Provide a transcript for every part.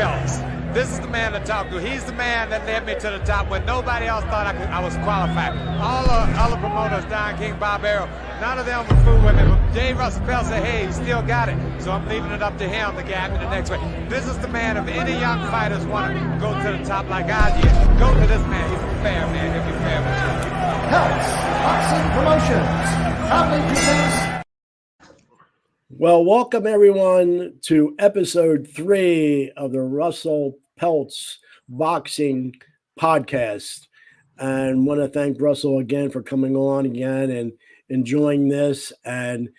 Peltz. This is the man to talk to. He's the man that led me to the top when nobody else thought I was qualified. All the other promoters, Don King, Bob Arrow, none of them would fool with me. But J. Russell Peltz said, hey, he still got it. So I'm leaving it up to him to guide me the next way. This is the man. If any young fighters want to go to the top like I did, go to this man. He's a fair man. He'll be fair with you. Peltz Boxing Promotions proudly presents. Well, welcome everyone to episode 3 of the Russell Peltz Boxing Podcast. And want to thank Russell again for coming on again and enjoying this. And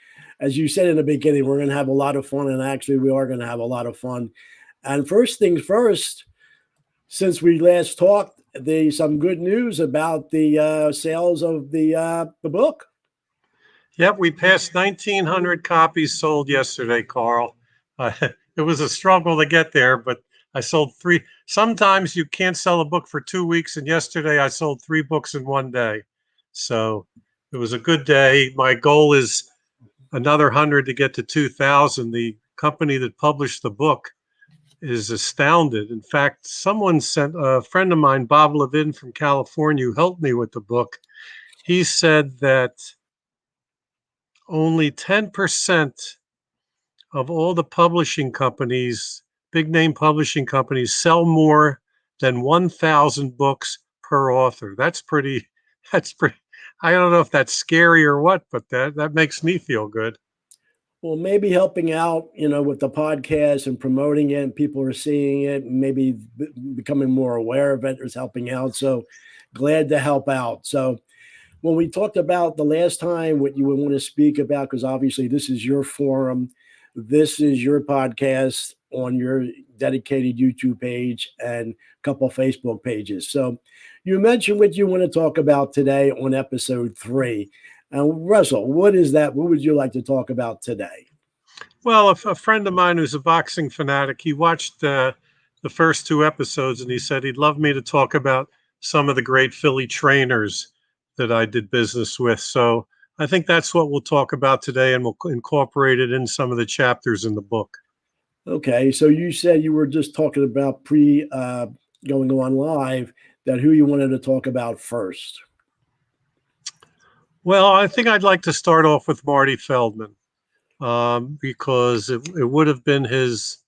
as you said in the beginning, we're going to have a lot of fun. And actually, we are going to have a lot of fun. And first things first, since we last talked, there's some good news about the sales of the book. Yep, we passed 1,900 copies sold yesterday, Carl. It was a struggle to get there, but I sold 3. Sometimes you can't sell a book for 2 weeks, and yesterday I sold 3 books in one day. So it was a good day. My goal is another 100 to get to 2,000. The company that published the book is astounded. In fact, someone sent a friend of mine, Bob Levin from California, who helped me with the book. He said that only 10% of all the publishing companies, big name publishing companies, sell more than 1,000 books per author. That's pretty, I don't know if that's scary or what, but that makes me feel good. Well, maybe helping out, with the podcast and promoting it, and people are seeing it, and maybe becoming more aware of it is helping out. So glad to help out. So when we talked about the last time, what you would want to speak about, because obviously this is your forum, this is your podcast on your dedicated YouTube page and a couple of Facebook pages. So you mentioned what you want to talk about today on episode 3. And Russell, what is that? What would you like to talk about today? Well, a friend of mine who's a boxing fanatic, he watched the first 2 episodes and he said he'd love me to talk about some of the great Philly trainers that I did business with. So I think that's what we'll talk about today, and we'll incorporate it in some of the chapters in the book. Okay, so you said you were just talking about going on live, that who you wanted to talk about first. Well, I think I'd like to start off with Marty Feldman, because it would have been his,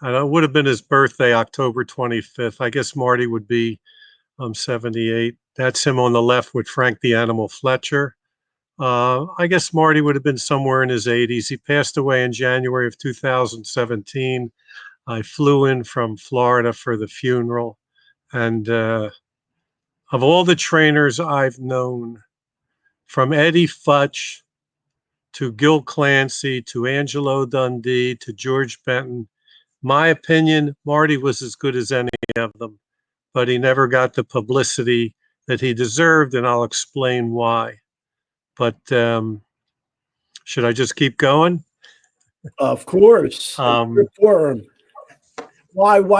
it would have been his birthday, October 25th. I guess Marty would be 78. That's him on the left with Frank the Animal Fletcher. I guess Marty would have been somewhere in his 80s. He passed away in January of 2017. I flew in from Florida for the funeral. And of all the trainers I've known, from Eddie Futch to Gil Clancy to Angelo Dundee to George Benton, my opinion, Marty was as good as any of them, but he never got the publicity that he deserved, and I'll explain why. But should I just keep going? Of course. Why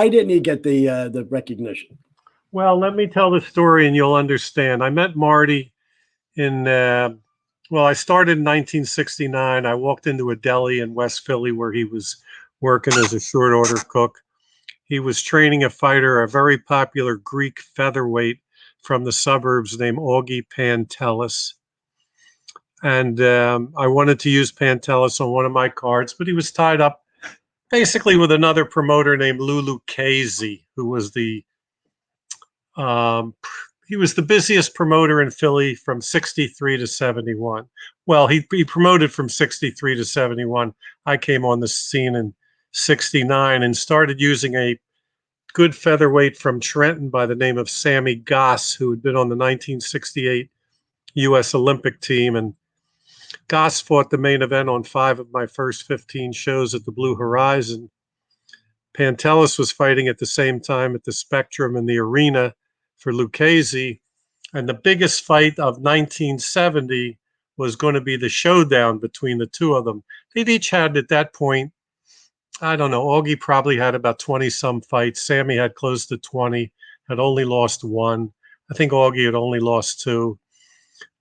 didn't he get the recognition? Well, let me tell the story and you'll understand. I met Marty I started in 1969. I walked into a deli in West Philly where he was working as a short order cook. He was training a fighter, a very popular Greek featherweight from the suburbs named Augie Pantelis. And I wanted to use Pantelis on one of my cards, but he was tied up basically with another promoter named Lulu Casey, who was the busiest promoter in Philly from 63 to 71. Well, he promoted from 63 to 71. I came on the scene in 69 and started using a good featherweight from Trenton by the name of Sammy Goss, who had been on the 1968 U.S. Olympic team. And Goss fought the main event on 5 of my first 15 shows at the Blue Horizon. Pantelis was fighting at the same time at the Spectrum and the Arena for Lucchese. And the biggest fight of 1970 was going to be the showdown between the two of them. They'd each had, at that point, I don't know, Augie probably had about 20-some fights. Sammy had close to 20, had only lost 1. I think Augie had only lost 2.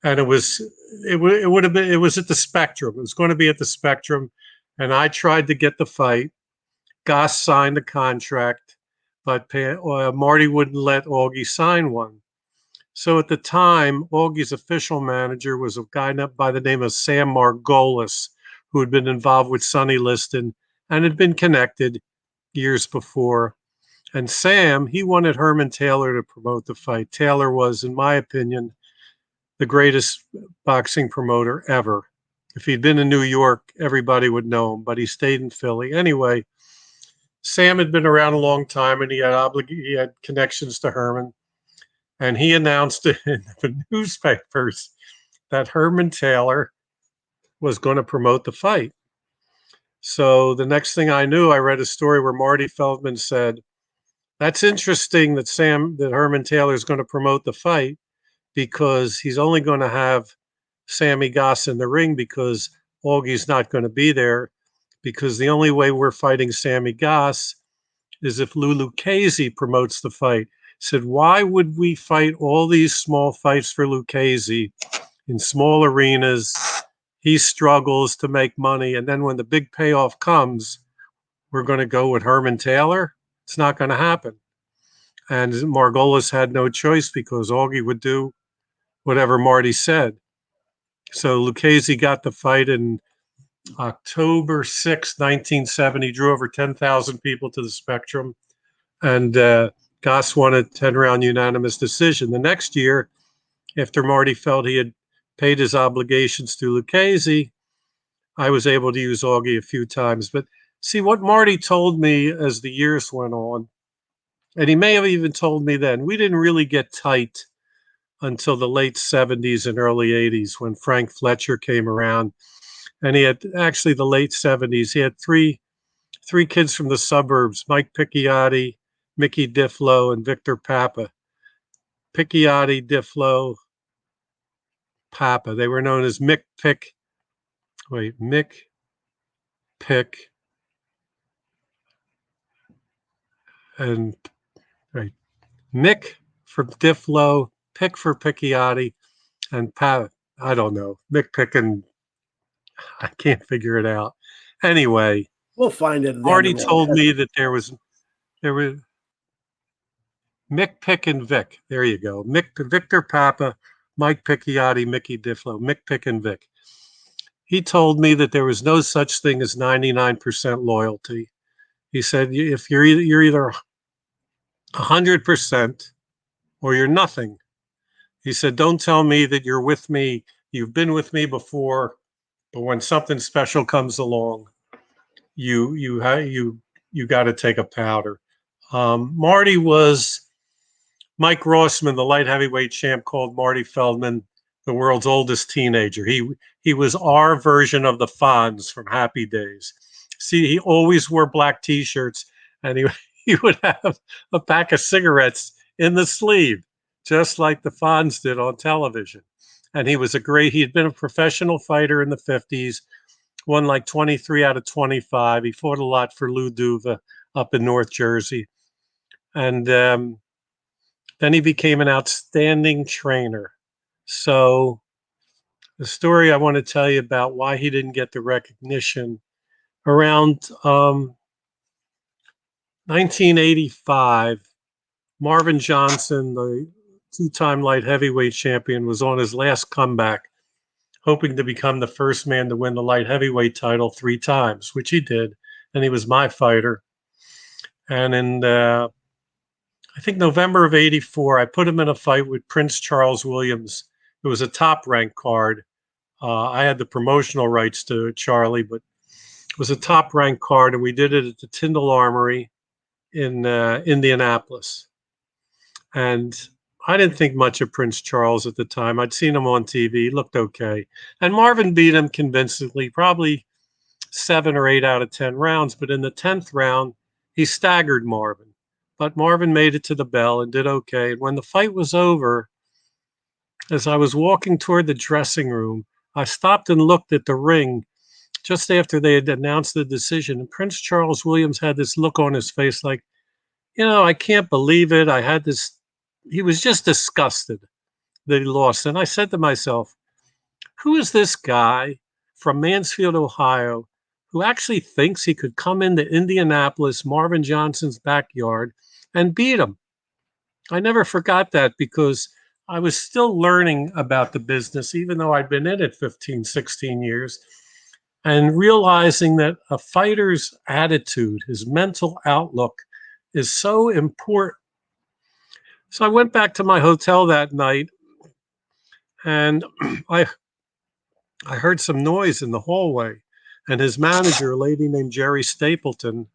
And it was at the Spectrum. It was going to be at the Spectrum. And I tried to get the fight. Goss signed the contract, but Marty wouldn't let Augie sign one. So at the time, Augie's official manager was a guy by the name of Sam Margolis, who had been involved with Sonny Liston and had been connected years before. And Sam, he wanted Herman Taylor to promote the fight. Taylor was, in my opinion, the greatest boxing promoter ever. If he'd been in New York, everybody would know him, but he stayed in Philly. Anyway, Sam had been around a long time, and he had connections to Herman. And he announced in the newspapers that Herman Taylor was going to promote the fight. So the next thing I knew, I read a story where Marty Feldman said, "That's interesting that Herman Taylor is going to promote the fight because he's only going to have Sammy Goss in the ring because Augie's not going to be there, because the only way we're fighting Sammy Goss is if Lou Casey promotes the fight." Said, why would we fight all these small fights for Lucchese in small arenas? He struggles to make money. And then when the big payoff comes, we're going to go with Herman Taylor? It's not going to happen. And Margolis had no choice because Augie would do whatever Marty said. So Lucchese got the fight in October 6, 1970, drew over 10,000 people to the Spectrum. And Goss won a 10-round unanimous decision. The next year, after Marty felt he had paid his obligations to Lucchese, I was able to use Augie a few times. But see, what Marty told me as the years went on, and he may have even told me then, we didn't really get tight until the late 70s and early 80s when Frank Fletcher came around. And he had, actually the late 70s, he had three kids from the suburbs, Mike Picciotti, Mickey Difflow, and Victor Papa. Picciotti, Difflow, Papa. They were known as Mick Pick, and Mick for Difflow, Pick for Picciotti, and Papa. I don't know. Mick Pick and I can't figure it out. Anyway, We'll find it. Marty told me that there were Mick, Pick, and Vic. There you go. Victor Papa, Mike Picciotti, Mickey Difflow, Mick, Pick, and Vic. He told me that there was no such thing as 99% loyalty. He said, if you're either 100% or you're nothing. He said, don't tell me that you're with me. You've been with me before, but when something special comes along, you got to take a powder. Marty was Mike Rossman, the light heavyweight champ, called Marty Feldman the world's oldest teenager. He was our version of the Fonz from Happy Days. See, he always wore black T-shirts, and he would have a pack of cigarettes in the sleeve, just like the Fonz did on television. And he had been a professional fighter in the 50s, won like 23 out of 25. He fought a lot for Lou Duva up in North Jersey. And then he became an outstanding trainer. So the story I want to tell you about why he didn't get the recognition, around 1985, Marvin Johnson, the two-time light heavyweight champion, was on his last comeback, hoping to become the first man to win the light heavyweight title 3 times, which he did. And he was my fighter. And in I think November of '84, I put him in a fight with Prince Charles Williams. It was a top-ranked card. I had the promotional rights to Charlie, but it was a top-ranked card, and we did it at the Tyndall Armory in Indianapolis. And I didn't think much of Prince Charles at the time. I'd seen him on TV. He looked okay. And Marvin beat him convincingly, probably 7 or 8 out of 10 rounds. But in the 10th round, he staggered Marvin. But Marvin made it to the bell and did okay. And when the fight was over, as I was walking toward the dressing room, I stopped and looked at the ring just after they had announced the decision. And Prince Charles Williams had this look on his face like, I can't believe it. He was just disgusted that he lost. And I said to myself, who is this guy from Mansfield, Ohio, who actually thinks he could come into Indianapolis, Marvin Johnson's backyard, and beat him. I never forgot that because I was still learning about the business, even though I'd been in it 15, 16 years, and realizing that a fighter's attitude, his mental outlook, is so important. So I went back to my hotel that night, and I heard some noise in the hallway, and his manager, a lady named Jerry Stapleton,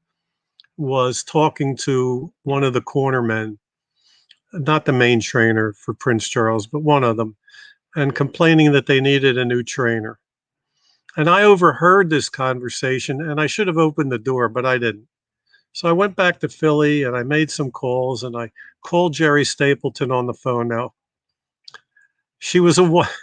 was talking to one of the cornermen, not the main trainer for Prince Charles, but one of them, and complaining that they needed a new trainer. And I overheard this conversation, and I should have opened the door, but I didn't. So I went back to Philly and I made some calls, and I called Jerry Stapleton on the phone. Now, she was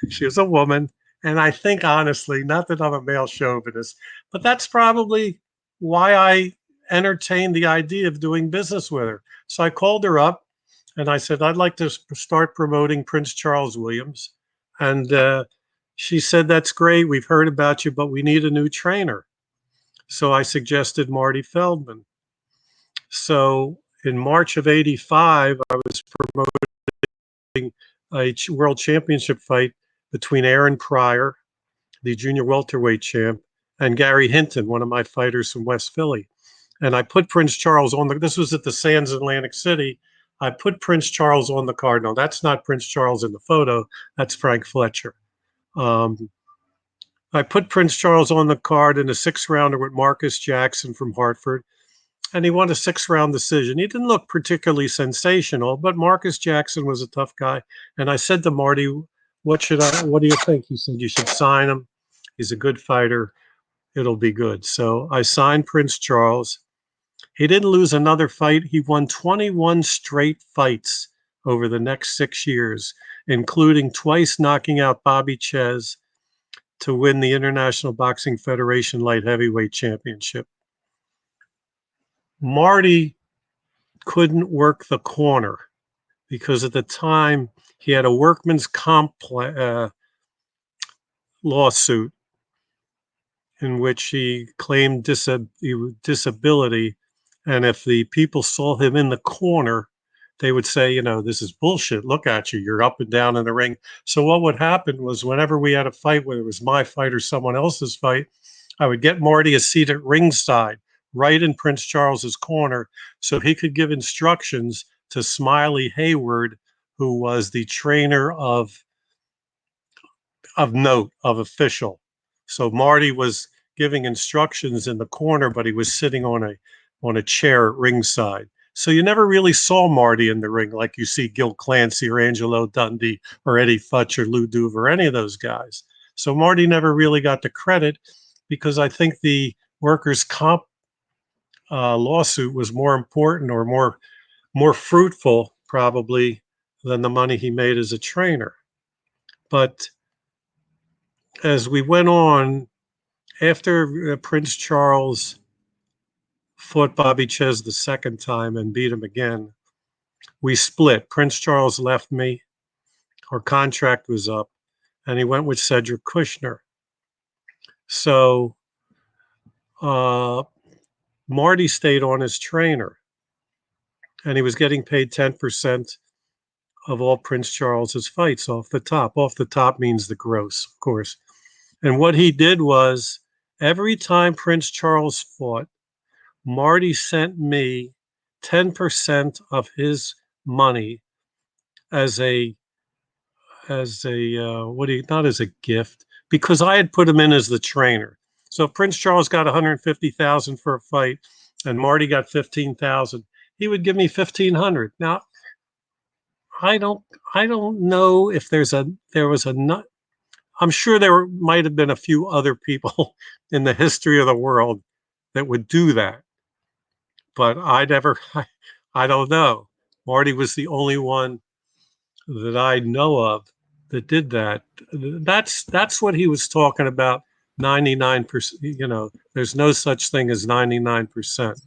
she was a woman, and I think honestly, not that I'm a male chauvinist, but that's probably why I entertained the idea of doing business with her. So I called her up and I said, I'd like to start promoting Prince Charles Williams. And she said, that's great. We've heard about you, but we need a new trainer. So I suggested Marty Feldman. So in March of '85, I was promoting a world championship fight between Aaron Pryor, the junior welterweight champ, and Gary Hinton, one of my fighters from West Philly. And I put Prince Charles on this was at the Sands Atlantic City. I put Prince Charles on the card. No, that's not Prince Charles in the photo. That's Frank Fletcher. I put Prince Charles on the card in a 6-rounder with Marcus Jackson from Hartford, and he won a 6-round decision. He didn't look particularly sensational, but Marcus Jackson was a tough guy. And I said to Marty, what do you think? He said, you should sign him. He's a good fighter. It'll be good. So I signed Prince Charles. He didn't lose another fight. He won 21 straight fights over the next 6 years, including twice knocking out Bobby Ches to win the International Boxing Federation Light Heavyweight Championship. Marty couldn't work the corner because at the time he had a workman's comp lawsuit in which he claimed disability. And if the people saw him in the corner, they would say, you know, this is bullshit. Look at you. You're up and down in the ring. So what would happen was whenever we had a fight, whether it was my fight or someone else's fight, I would get Marty a seat at ringside, right in Prince Charles's corner, so he could give instructions to Smiley Hayward, who was the trainer of note, of official. So Marty was giving instructions in the corner, but he was sitting on a chair at ringside. So you never really saw Marty in the ring like you see Gil Clancy or Angelo Dundee or Eddie Futch or Lou Duve or any of those guys. So Marty never really got the credit because I think the workers' comp lawsuit was more important or more fruitful probably than the money he made as a trainer. But as we went on, after Prince Charles fought Bobby Ches the second time and beat him again, we split. Prince Charles left me. Our contract was up, and he went with Cedric Kushner. So Marty stayed on as trainer, and he was getting paid 10% of all Prince Charles's fights off the top. Off the top means the gross, of course. And what he did was every time Prince Charles fought, Marty sent me 10% of his money as a not as a gift, because I had put him in as the trainer. So if Prince Charles got 150,000 for a fight and Marty got 15,000, he would give me 1,500. Now, I don't know if there was a nut. I'm sure there might have been a few other people in the history of the world that would do that, but I don't know. Marty was the only one that I know of that did that. That's what he was talking about. 99%. You know, there's no such thing as 99%.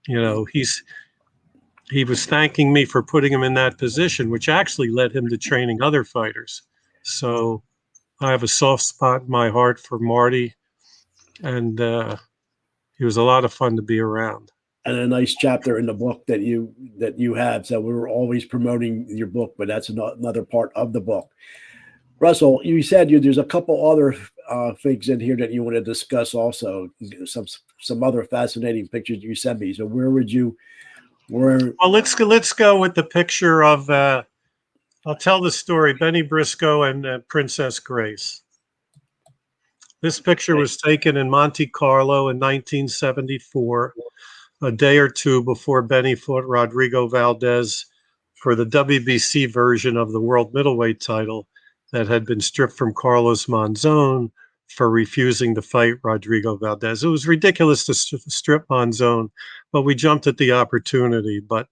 You know, he was thanking me for putting him in that position, which actually led him to training other fighters. So I have a soft spot in my heart for Marty, and he was a lot of fun to be around. And a nice chapter in the book that you have. So we're always promoting your book, but that's another part of the book. Russell, you said there's a couple other things in here that you want to discuss also. Some other fascinating pictures you sent me. So where? Well, let's go with the picture of. I'll tell the story. Benny Briscoe and Princess Grace. This picture was taken in Monte Carlo in 1974, a day or two before Benny fought Rodrigo Valdez for the WBC version of the world middleweight title that had been stripped from Carlos Monzon for refusing to fight Rodrigo Valdez. It was ridiculous to strip Monzon, but we jumped at the opportunity. But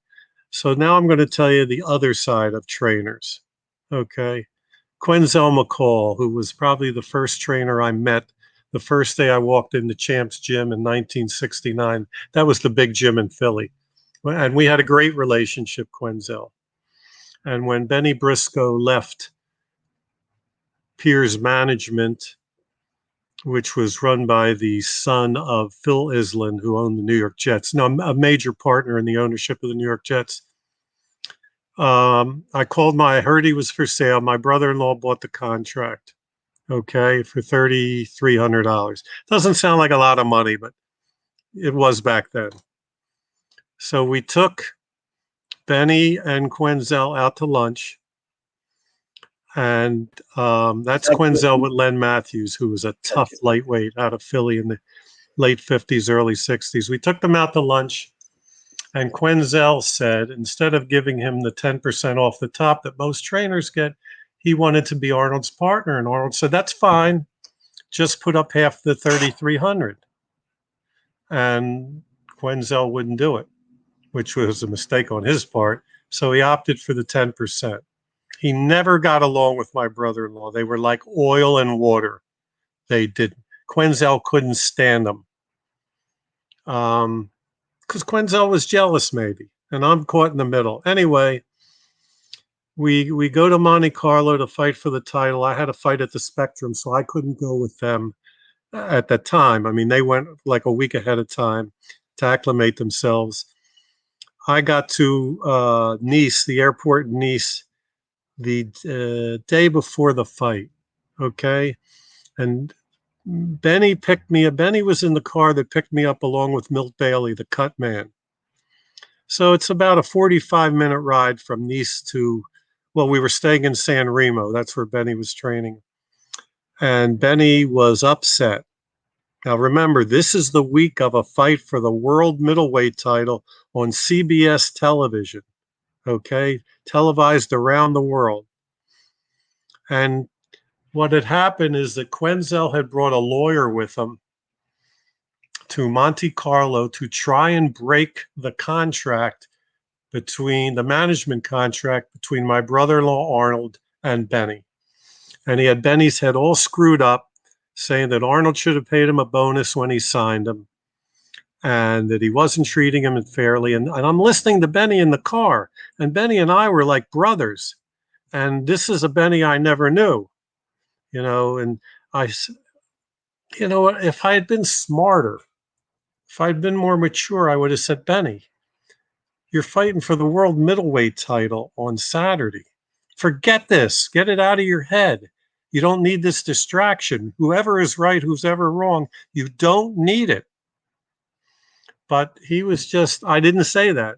so now I'm going to tell you the other side of trainers. Okay. Quenzel McCall, who was probably the first trainer I met the first day I walked into Champ's Gym in 1969. That was the big gym in Philly. And we had a great relationship, Quenzel. And when Benny Briscoe left Piers Management, which was run by the son of Phil Island, who owned the New York Jets, no, a major partner in the ownership of the New York Jets, I called I heard he was for sale. My brother-in-law bought the contract, okay, for $3,300. Doesn't sound like a lot of money, but it was back then. So we took Benny and Quenzel out to lunch. And that's Quenzel with Len Matthews, who was a tough lightweight out of Philly in the late 50s, early 60s. We took them out to lunch. And Quenzel said, instead of giving him the 10% off the top that most trainers get, he wanted to be Arnold's partner. And Arnold said, that's fine. Just put up half the 3,300. And Quenzel wouldn't do it, which was a mistake on his part. So he opted for the 10%. He never got along with my brother-in-law. They were like oil and water. They didn't. Quenzel couldn't stand them. Because Quenzel was jealous, maybe, and I'm caught in the middle. Anyway, we go to Monte Carlo to fight for the title. I had a fight at the Spectrum, so I couldn't go with them at that time. I mean, they went like a week ahead of time to acclimate themselves. I got to Nice, the airport in Nice, the day before the fight, okay? And Benny picked me up. Benny was in the car that picked me up along with Milt Bailey, the cut man. So it's about a 45-minute ride from Nice to, well, we were staying in San Remo. That's where Benny was training. And Benny was upset. Now, remember, this is the week of a fight for the world middleweight title on CBS television, okay? Televised around the world. And what had happened is that Quenzel had brought a lawyer with him to Monte Carlo to try and break the contract between the management contract between my brother-in-law Arnold and Benny. And he had Benny's head all screwed up, saying that Arnold should have paid him a bonus when he signed him and that he wasn't treating him fairly. And I'm listening to Benny in the car, and Benny and I were like brothers. And this is a Benny I never knew, you know, and you know, if I had been smarter, if I'd been more mature, I would have said, Benny, you're fighting for the world middleweight title on Saturday. Forget this. Get it out of your head. You don't need this distraction. Whoever is right, who's ever wrong, you don't need it. But he was just, I didn't say that.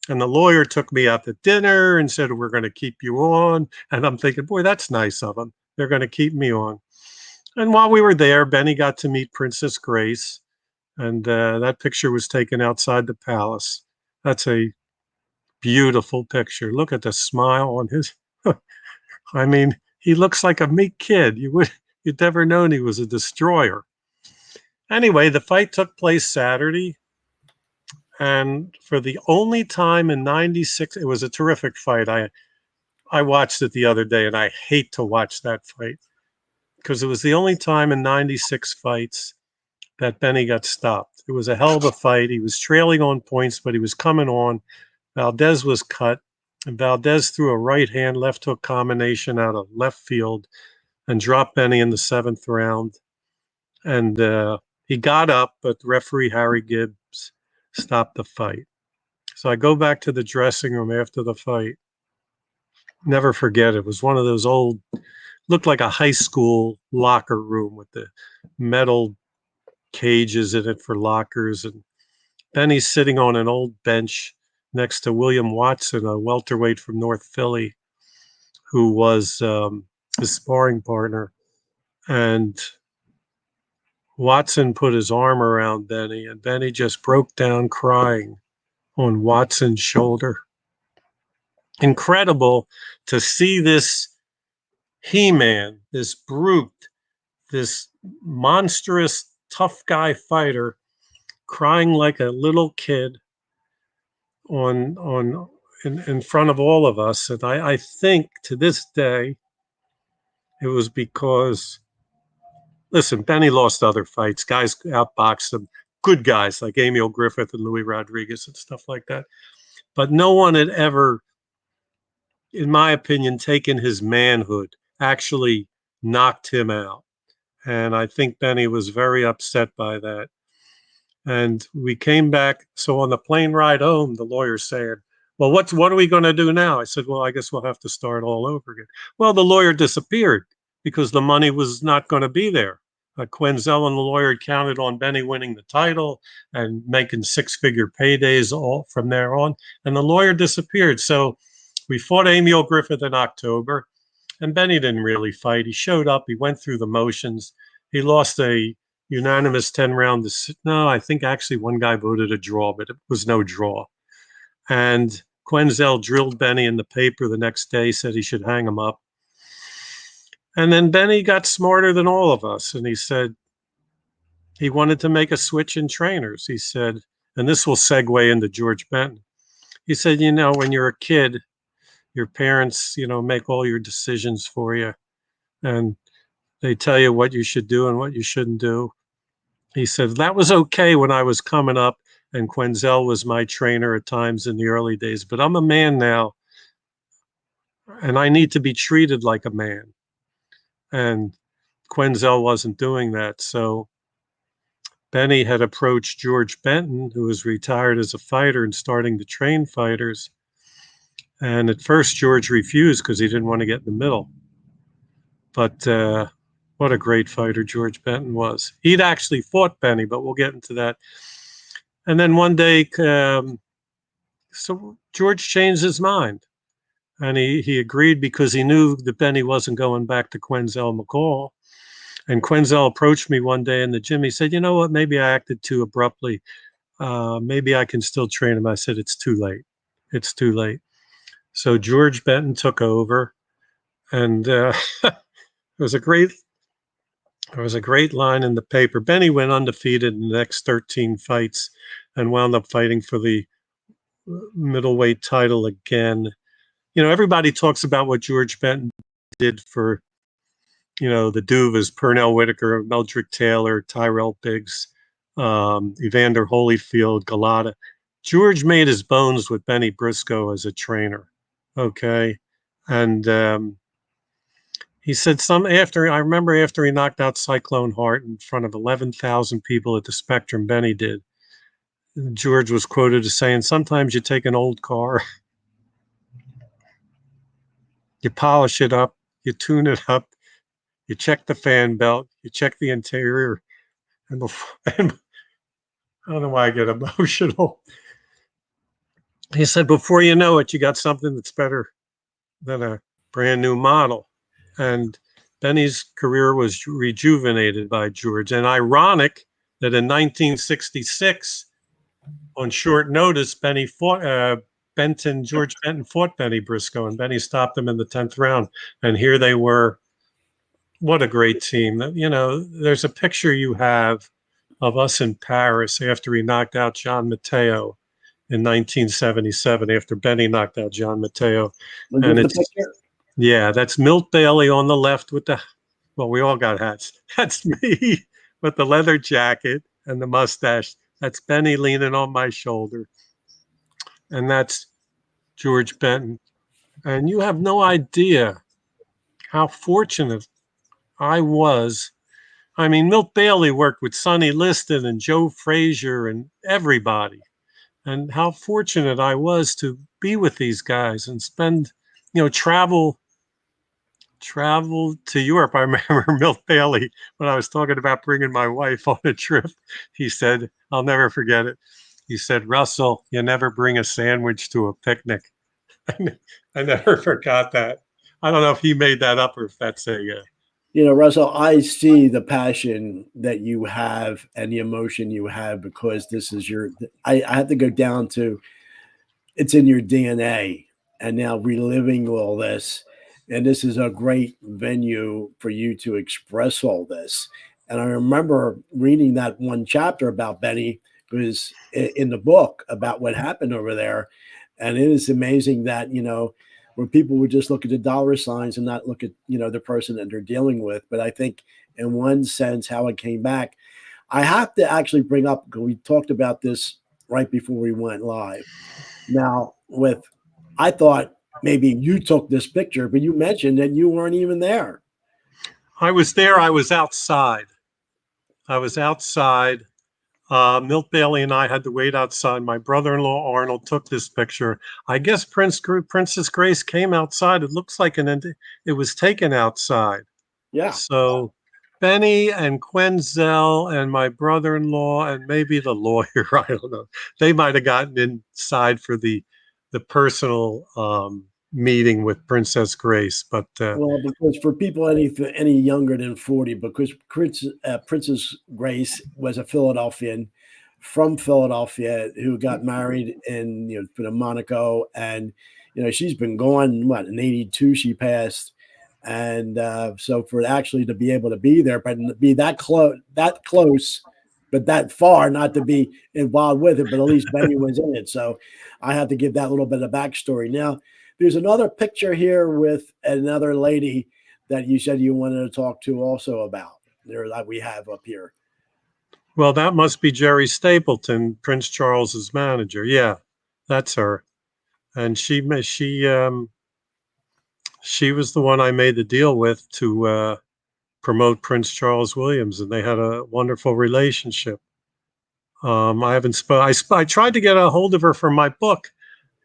And the lawyer took me out to dinner and said, we're going to keep you on. And I'm thinking, boy, that's nice of them. They're going to keep me on. And while we were there, Benny got to meet Princess Grace. And that picture was taken outside the palace. That's a beautiful picture. Look at the smile on his. I mean, he looks like a meek kid. You'd never known he was a destroyer. Anyway, the fight took place Saturday. And for the only time in 96, it was a terrific fight. I watched it the other day, and I hate to watch that fight because it was the only time in 96 fights that Benny got stopped. It was a hell of a fight. He was trailing on points, but he was coming on. Valdez was cut, and Valdez threw a right hand left hook combination out of left field and dropped Benny in the 7th round. And He got up, but referee Harry Gibbs stopped the fight. So I go back to the dressing room after the fight. Never forget, it was one of those old, looked like a high school locker room with the metal cages in it for lockers. And Benny's sitting on an old bench next to William Watson, a welterweight from North Philly, who was his sparring partner. And Watson put his arm around Benny, and Benny just broke down crying on Watson's shoulder. Incredible to see this He-Man, this brute, this monstrous tough guy fighter crying like a little kid in front of all of us. And I think to this day it was because, listen, Benny lost other fights. Guys outboxed him, good guys like Emil Griffith and Louis Rodriguez and stuff like that. But no one had ever, in my opinion, taken his manhood, actually knocked him out. And I think Benny was very upset by that. And we came back. So on the plane ride home, the lawyer said, well, what are we going to do now? I said, well, I guess we'll have to start all over again. Well, the lawyer disappeared because the money was not going to be there. Quenzel and the lawyer had counted on Benny winning the title and making six-figure paydays all from there on. And the lawyer disappeared. So we fought Emil Griffith in October. And Benny didn't really fight. He showed up. He went through the motions. He lost a unanimous 10-round. No, I think actually one guy voted a draw, but it was no draw. And Quenzel drilled Benny in the paper the next day, said he should hang him up. And then Benny got smarter than all of us. And he said he wanted to make a switch in trainers. He said, and this will segue into George Benton. He said, you know, when you're a kid, your parents, you know, make all your decisions for you. And they tell you what you should do and what you shouldn't do. He said, that was okay when I was coming up and Quenzel was my trainer at times in the early days, but I'm a man now and I need to be treated like a man. And Quenzel wasn't doing that. So Benny had approached George Benton, who was retired as a fighter and starting to train fighters. And at first, George refused because he didn't want to get in the middle. But what a great fighter George Benton was. He'd actually fought Benny, but we'll get into that. And then one day, so George changed his mind. And he agreed because he knew that Benny wasn't going back to Quenzel McCall. And Quenzel approached me one day in the gym. He said, you know what, maybe I acted too abruptly. Maybe I can still train him. I said, it's too late. It's too late. So George Benton took over. And it was a great line in the paper. Benny went undefeated in the next 13 fights and wound up fighting for the middleweight title again. You know, everybody talks about what George Benton did for, you know, the Duvas, Pernell Whitaker, Meldrick Taylor, Tyrell Biggs, Evander Holyfield, Galata. George made his bones with Benny Briscoe as a trainer. Okay. And he said I remember after he knocked out Cyclone Hart in front of 11,000 people at the Spectrum, Benny did. George was quoted as saying, sometimes you take an old car, you polish it up, you tune it up, you check the fan belt, you check the interior, and I don't know why I get emotional. He said, before you know it, you got something that's better than a brand new model. And Benny's career was rejuvenated by George. And ironic that in 1966, on short notice, George Benton fought Benny Briscoe, and Benny stopped him in the 10th round. And here they were. What a great team. You know, there's a picture you have of us in Paris after he knocked out John Matteo in 1977, after Benny knocked out John Matteo. And it's, yeah, that's Milt Bailey on the left with well, we all got hats. That's me with the leather jacket and the mustache. That's Benny leaning on my shoulder. And that's George Benton. And you have no idea how fortunate I was I mean, Milt Bailey worked with Sonny Liston and Joe Frazier and everybody. And how fortunate I was to be with these guys and spend, travel to Europe. I remember Milt Bailey, when I was talking about bringing my wife on a trip, he said, I'll never forget it. He said, Russell, you never bring a sandwich to a picnic. I never forgot that. I don't know if he made that up or if that's a, Russell, I see the passion that you have and the emotion you have because this is I have to go down to it's in your DNA and now reliving all this. And this is a great venue for you to express all this. And I remember reading that one chapter about Benny was in the book about what happened over there. And it is amazing that, where people would just look at the dollar signs and not look at, the person that they're dealing with. But I think in one sense, how it came back, I have to actually bring up, because we talked about this right before we went live. Now, I thought maybe you took this picture, but you mentioned that you weren't even there. I was there. I was outside. Milt Bailey and I had to wait outside. My brother-in-law Arnold took this picture. I guess Princess Grace came outside. It looks like it was taken outside. Yeah. So Benny and Quenzel and my brother-in-law and maybe the lawyer, I don't know. They might have gotten inside for the personal meeting with Princess Grace, but Well, because for people any younger than 40, because Princess Grace was a Philadelphian from Philadelphia who got married in Monaco, and she's been gone. What, in '82 she passed, and so for actually to be able to be there, but be that close, but that far, not to be involved with it, but at least Benny was in it. So I have to give that little bit of backstory. Now, there's another picture here with another lady that you said you wanted to talk to also about there that we have up here. well, that must be Jerry Stapleton, Prince Charles's manager. Yeah, that's her. And she was the one I made the deal with to promote Prince Charles Williams, and they had a wonderful relationship. I haven't I tried to get a hold of her for my book,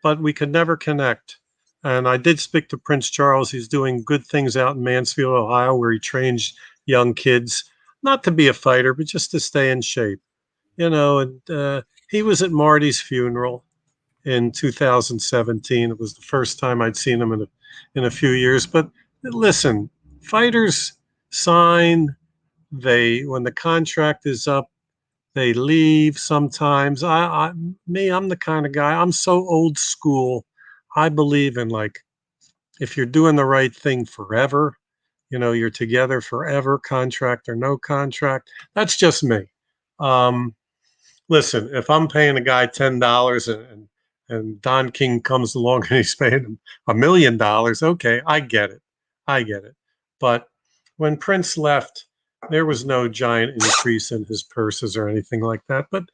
but we could never connect. And I did speak to Prince Charles. He's doing good things out in Mansfield, Ohio, where he trains young kids, not to be a fighter, but just to stay in shape. And he was at Marty's funeral in 2017. It was the first time I'd seen him in a few years. But listen, fighters sign, when the contract is up, they leave sometimes. I'm the kind of guy, I'm so old school. I believe in, like, if you're doing the right thing forever, you're together forever, contract or no contract. That's just me. Um, Listen, if I'm paying a guy $10 and Don King comes along and he's paying him $1 million, okay, I get it. I get it. But when Prince left, there was no giant increase in his purses or anything like that. But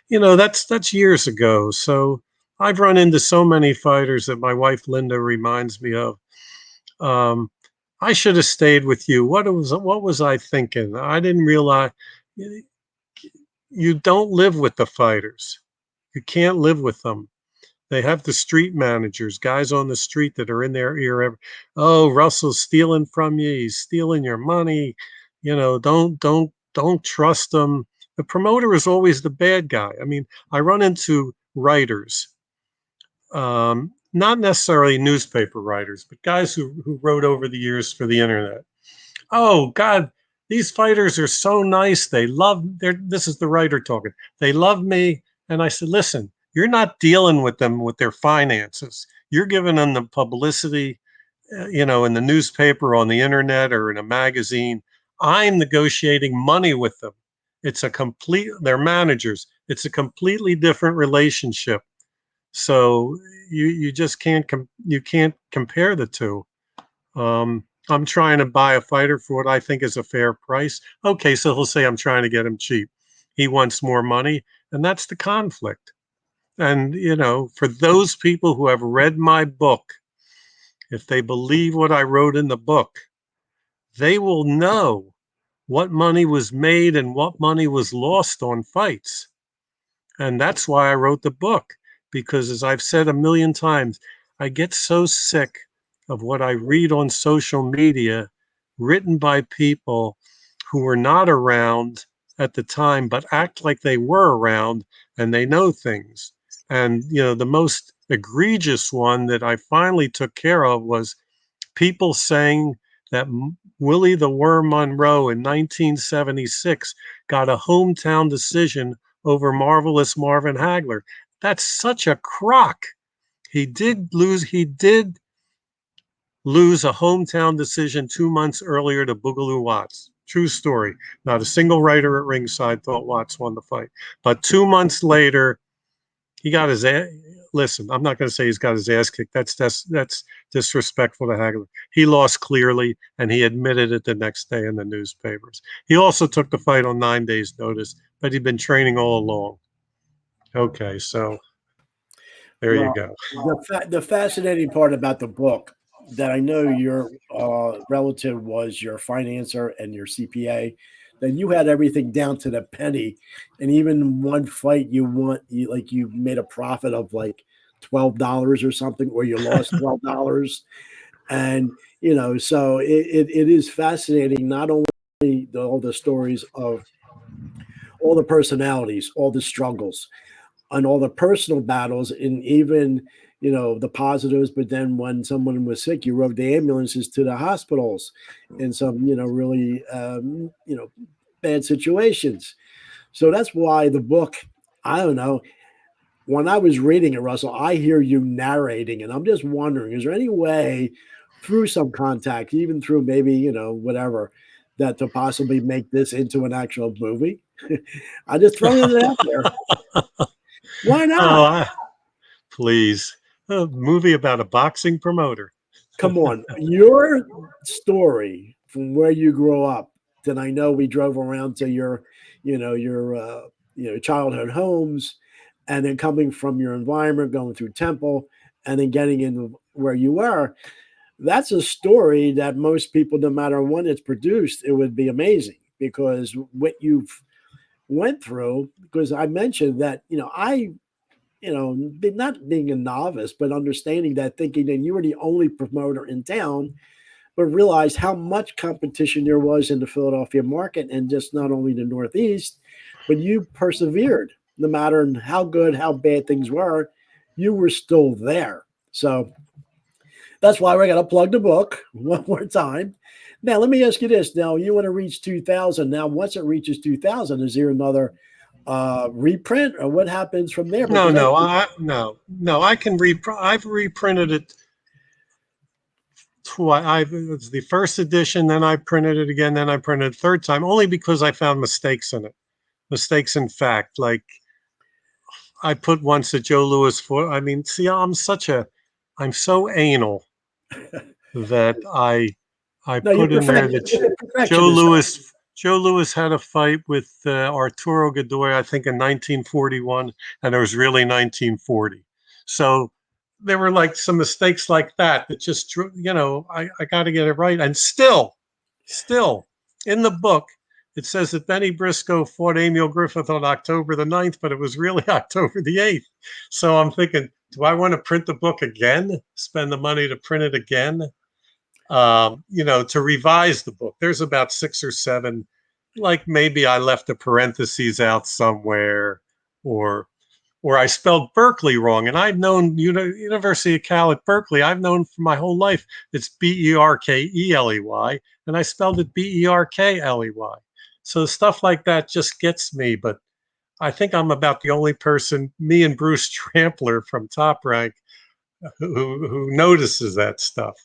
that's years ago. So I've run into so many fighters that my wife Linda reminds me of. Um, I should have stayed with you. What was I thinking? I didn't realize you don't live with the fighters. You can't live with them. They have the street managers, guys on the street that are in their ear. Oh, Russell's stealing from you. He's stealing your money. Don't trust him. The promoter is always the bad guy. I mean, I run into writers, not necessarily newspaper writers, but guys who wrote over the years for the internet. Oh God, these fighters are so nice. This is the writer talking. They love me. And I said, listen, you're not dealing with them with their finances. You're giving them the publicity, in the newspaper, on the internet, or in a magazine. I'm negotiating money with them. They're managers. It's a completely different relationship. So you just you can't compare the two. I'm trying to buy a fighter for what I think is a fair price. Okay, so he'll say I'm trying to get him cheap. He wants more money, and that's the conflict. And, for those people who have read my book, if they believe what I wrote in the book, they will know what money was made and what money was lost on fights. And that's why I wrote the book, because as I've said a million times, I get so sick of what I read on social media written by people who were not around at the time, but act like they were around and they know things. And, the most egregious one that I finally took care of was people saying that Willie the Worm Monroe in 1976 got a hometown decision over Marvelous Marvin Hagler. That's such a crock. He did lose. He did lose a hometown decision 2 months earlier to Boogaloo Watts. True story. Not a single writer at ringside thought Watts won the fight. But 2 months later, he got his ass. Listen, I'm not going to say he's got his ass kicked. That's disrespectful to Hagler. He lost clearly, and he admitted it the next day in the newspapers. He also took the fight on 9 days' notice, but he'd been training all along. Okay, so there you Well, go. the fascinating part about the book that I know your relative was your financer and your CPA, that you had everything down to the penny, and even one fight you made a profit of like $12 or something, or you lost $12, and so it is fascinating. Not only all the stories of all the personalities, all the struggles, on all the personal battles, and even the positives. But then when someone was sick, you rode the ambulances to the hospitals in some really bad situations. So that's why the book, I don't know, when I was reading it, Russell, I hear you narrating, and I'm just wondering, is there any way through some contact, even through maybe whatever, that to possibly make this into an actual movie? I just throwing it out there. Why Oh, not? please. A movie about a boxing promoter. Come on. Your story from where you grew up, then I know we drove around to your childhood homes, and then coming from your environment, going through Temple, and then getting into where you were. That's a story that most people, no matter when it's produced, it would be amazing, because what you've went through. Because I mentioned that, not being a novice, but understanding that, thinking that you were the only promoter in town, but realized how much competition there was in the Philadelphia market, and just not only the Northeast, but you persevered. No matter how good, how bad things were, you were still there. So that's why we're going to plug the book one more time. Now, let me ask you this. Now, you want to reach 2,000. Now, once it reaches 2,000, is there another reprint, or what happens from there? No, Because I no. I can I've reprinted it twice. It's the first edition, then I printed it again, then I printed it a third time, only because I found mistakes in it. Mistakes in fact, like I put once that Joe Louis for. I mean, see, I'm so anal that I no, you're put in there that you're a Joe perfectionist. Louis Joe Louis had a fight with Arturo Godoy, I think in 1941, and it was really 1940. So there were like some mistakes like that just I got to get it right. And still in the book it says that Benny Briscoe fought Emil Griffith on October the 9th, but it was really October the 8th. So I'm thinking, do I want to print the book again? Spend the money to print it again? To revise the book. There's about 6 or 7, like maybe I left the parentheses out somewhere, or I spelled Berkeley wrong. And I've known University of Cal at Berkeley. I've known for my whole life it's Berkeley, and I spelled it Berkley. So stuff like that just gets me. But I think I'm about the only person, me and Bruce Trampler from Top Rank, who notices that stuff.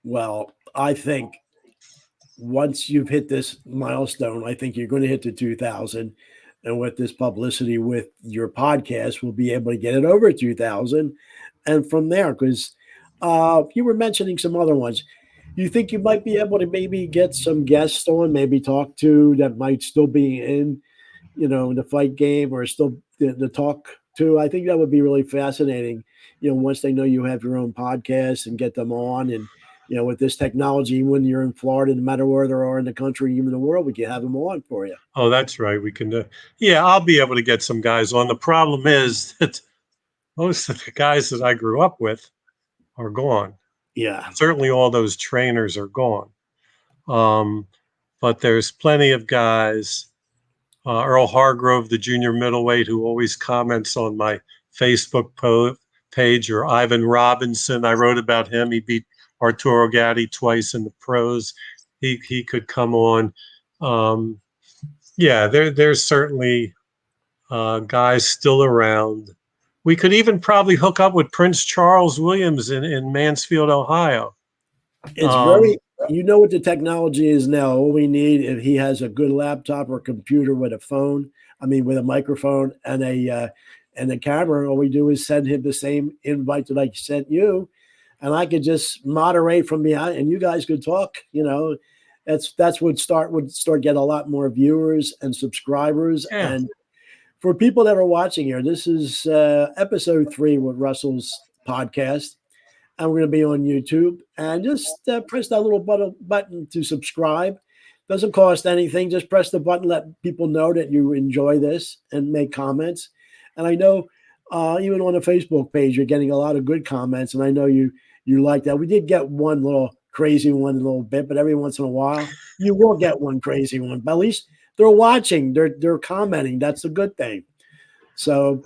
Well, I think once you've hit this milestone, I think you're going to hit the 2,000. And with this publicity with your podcast, we'll be able to get it over 2,000. And from there, because you were mentioning some other ones, you think you might be able to maybe get some guests on, maybe talk to, that might still be in, the fight game, or still the talk to? I think that would be really fascinating, once they know you have your own podcast, and get them on and with this technology, when you're in Florida, no matter where they are in the country, even the world, we can have them on for you. Oh, that's right. We can. Yeah, I'll be able to get some guys on. The problem is that most of the guys that I grew up with are gone. Yeah. Certainly, all those trainers are gone. But there's plenty of guys. Earl Hargrove, the junior middleweight, who always comments on my Facebook page, or Ivan Robinson. I wrote about him. He beat Arturo Gatti twice in the pros. He could come on. Yeah, there's certainly guys still around. We could even probably hook up with Prince Charles Williams in Mansfield, Ohio. It's very, what the technology is now. All we need, if he has a good laptop or computer with a phone, with a microphone and a camera, all we do is send him the same invite that I sent you, and I could just moderate from behind, and you guys could talk. That's would start getting a lot more viewers and subscribers. Yeah. And for people that are watching here, this is episode 3 with Russell's podcast. And we're going to be on YouTube. And just press that little button to subscribe. Doesn't cost anything. Just press the button, let people know that you enjoy this, and make comments. And I know even on the Facebook page, you're getting a lot of good comments. And I know you like that. We did get one little crazy one a little bit, but every once in a while, you will get one crazy one. But at least they're watching. They're commenting. That's a good thing. So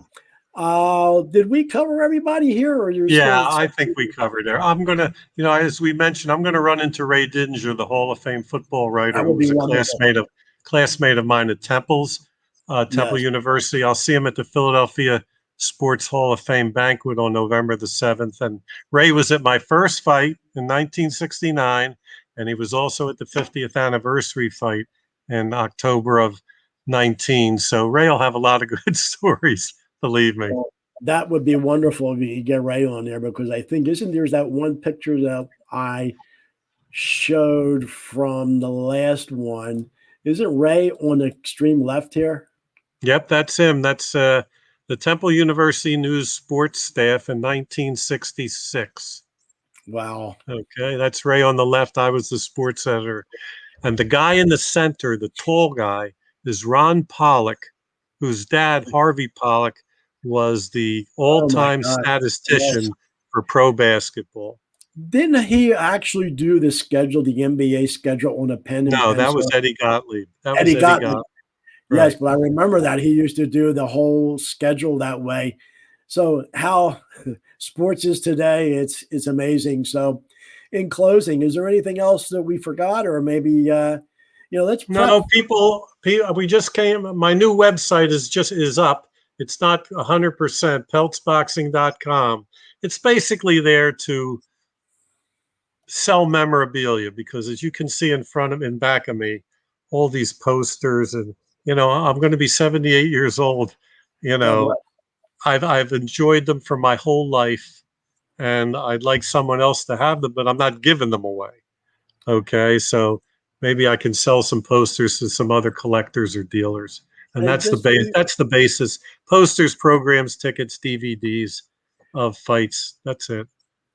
did we cover everybody here? Or yeah, I think we covered there. I'm going to, as we mentioned, I'm going to run into Ray Didinger, the Hall of Fame football writer, who was a classmate of mine at Temple University. I'll see him at the Philadelphia Sports Hall of Fame banquet on November the 7th. And Ray was at my first fight in 1969, and he was also at the 50th anniversary fight in October of 19. So Ray will have a lot of good stories, believe me. Well, that would be wonderful if you get Ray on there, because I think there's that one picture that I showed from the last one. Isn't Ray on the extreme left here? Yep, that's him. That's the Temple University News sports staff in 1966. Wow. Okay, that's Ray on the left. I was the sports editor. And the guy in the center, the tall guy, is Ron Pollock, whose dad, Harvey Pollock, was the all-time statistician for pro basketball. Didn't he actually do the schedule, the NBA schedule, on a pen? No, that was Eddie Gottlieb. Eddie Gottlieb. Right. Yes, but I remember that he used to do the whole schedule that way. So how sports is today, it's amazing. So in closing, is there anything else that we forgot, or maybe let's people, we just came, my new website is up. It's not 100%, peltzboxing.com. It's basically there to sell memorabilia, because as you can see in back of me, all these posters, and I'm going to be 78 years old. I've enjoyed them for my whole life, and I'd like someone else to have them, but I'm not giving them away. Okay, so maybe I can sell some posters to some other collectors or dealers, and that's the basis. Posters, programs, tickets, DVDs of fights. That's it.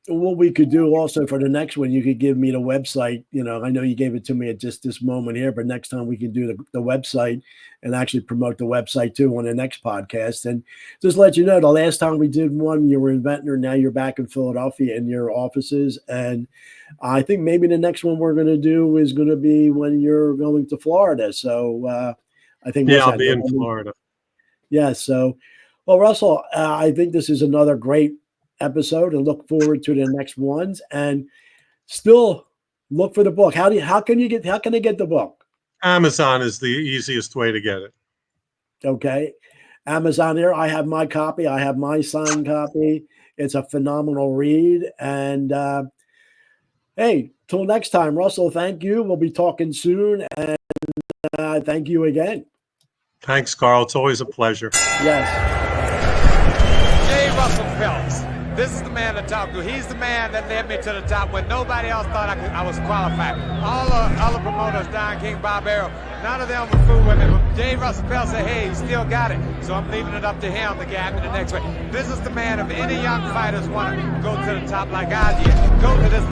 What we could do also for the next one, you could give me the website. I know you gave it to me at just this moment here, but next time we can do the website and actually promote the website too on the next podcast. And just let you know, the last time we did one, you were in Ventnor. Now you're back in Philadelphia in your offices. And I think maybe the next one we're going to do is going to be when you're going to Florida. So I think I'll be in Florida. Yeah. So, well, Russell, I think this is another great episode, and look forward to the next ones, and still look for the book. How can I get the book? Amazon is the easiest way to get it. Okay. Amazon here. I have my copy. I have my signed copy. It's a phenomenal read. And hey, till next time, Russell, thank you. We'll be talking soon. And thank you again. Thanks, Carl. It's always a pleasure. Yes. J. Russell Peltz. This is the man to talk to. He's the man that led me to the top when nobody else thought I was qualified. All the other promoters, Don King, Bob Arrow, none of them were fool with me. But J. Russell Peltz said, hey, he still got it. So I'm leaving it up to him to get me the next way. This is the man, if any young fighters want to go to the top like I did, go to this